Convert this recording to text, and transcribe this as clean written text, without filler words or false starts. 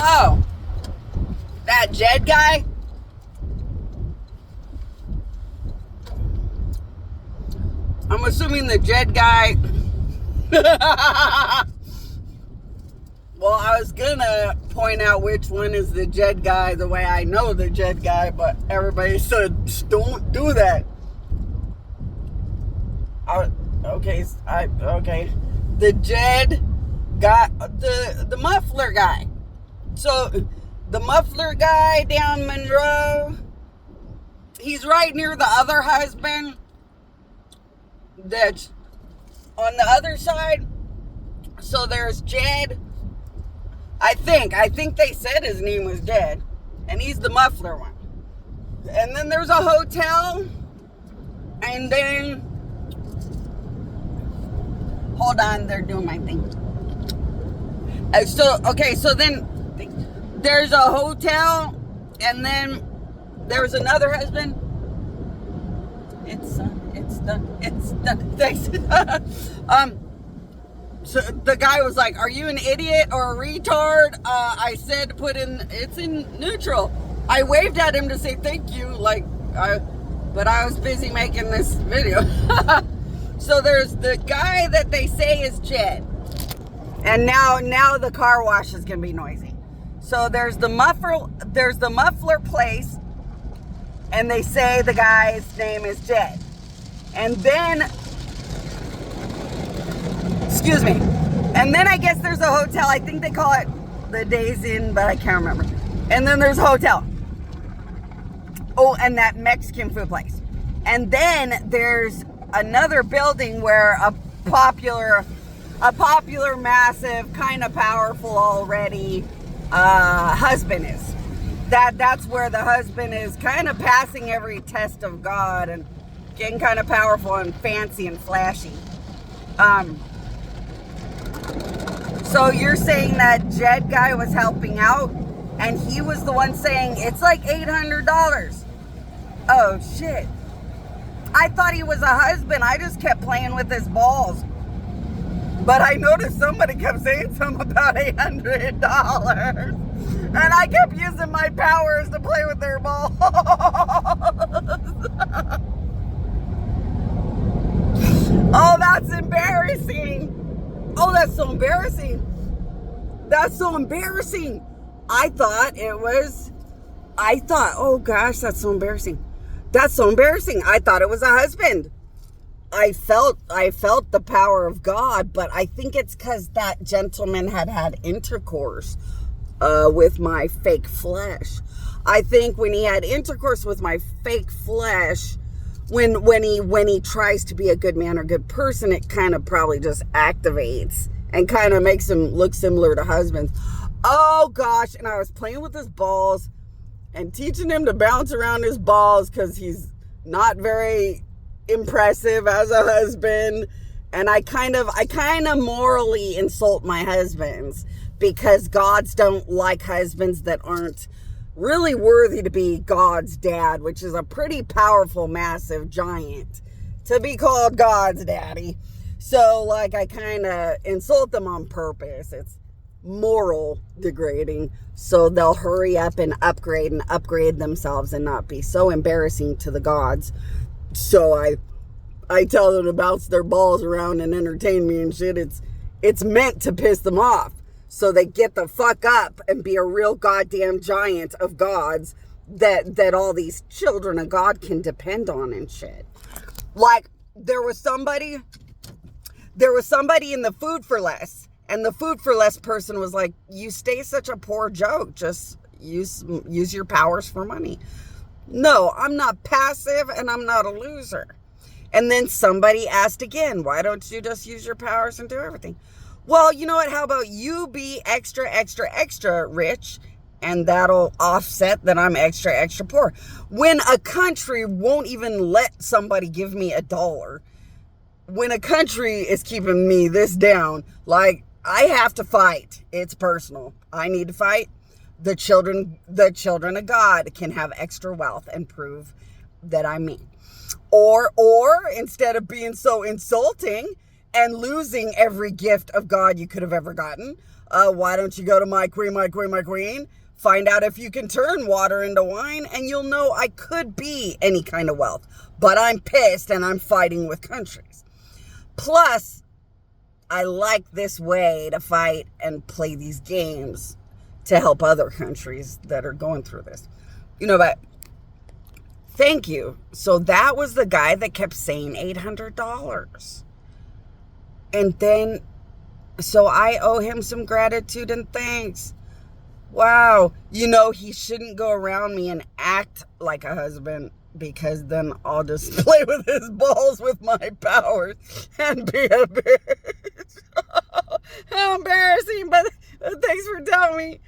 Oh, that Jed guy? I'm assuming the Jed guy. Well, I was gonna point out which one is the Jed guy the way I know the Jed guy, but everybody said don't do that. Okay. The Jed guy, the muffler guy. So the muffler guy down Monroe, he's right near the other husband that's on the other side. So there's Jed. I think they said his name was Jed, and he's the muffler one. And then there's a hotel, and then hold on, they're doing my thing. So then there's a hotel, and then there's another husband. It's done. Thanks. So the guy was like, "Are you an idiot or a retard?" I said, it's in neutral. I waved at him to say thank you, but I was busy making this video. So there's the guy that they say is Jed. And now the car wash is gonna be noisy. So there's the muffler place, and they say the guy's name is Jed. And then, excuse me, and then I guess there's a hotel. I think they call it the Days Inn, but I can't remember. And then there's a hotel. Oh, and that Mexican food place. And then there's another building where a popular, massive, kind of powerful already husband is. That's where the husband is kind of passing every test of God and getting kind of powerful and fancy and flashy. So you're saying that Jed guy was helping out, and he was the one saying it's like $800. Oh shit. I thought he was a husband. I just kept playing with his balls. But I noticed somebody kept saying something about $800. And I kept using my powers to play with their balls. Oh, that's embarrassing. Oh, that's so embarrassing. That's so embarrassing. Oh gosh, that's so embarrassing. That's so embarrassing. I thought it was a husband. I felt the power of God, but I think it's because that gentleman had intercourse with my fake flesh. I think when he had intercourse with my fake flesh, when he tries to be a good man or good person, it kind of probably just activates and kind of makes him look similar to husbands. Oh gosh, and I was playing with his balls and teaching him to bounce around his balls because he's not very impressive as a husband. And I kind of morally insult my husbands because gods don't like husbands that aren't really worthy to be God's dad, which is a pretty powerful, massive giant to be called God's daddy. So I kind of insult them on purpose. It's moral degrading, so they'll hurry up and upgrade themselves and not be so embarrassing to the gods. So I tell them to bounce their balls around and entertain me and shit. It's meant to piss them off, so they get the fuck up and be a real goddamn giant of gods that all these children of God can depend on and shit. Like there was somebody in the Food for Less. And the Food for Less person was like, you stay such a poor joke. Just use your powers for money. No, I'm not passive and I'm not a loser. And then somebody asked again, why don't you just use your powers and do everything? Well, you know what? How about you be extra, extra, extra rich, and that'll offset that I'm extra, extra poor. When a country won't even let somebody give me $1, when a country is keeping me this down, I have to fight. It's personal. I need to fight. The children of God can have extra wealth and prove that I'm me. Or instead of being so insulting and losing every gift of God you could have ever gotten, Why don't you go to my queen? Find out if you can turn water into wine, and you'll know I could be any kind of wealth. But I'm pissed, and I'm fighting with countries. Plus, I like this way to fight and play these games to help other countries that are going through this. But thank you. So that was the guy that kept saying $800. And then, so I owe him some gratitude and thanks. Wow. He shouldn't go around me and act like a husband, because then I'll just play with his balls with my powers and be a bitch. How embarrassing, but thanks for telling me.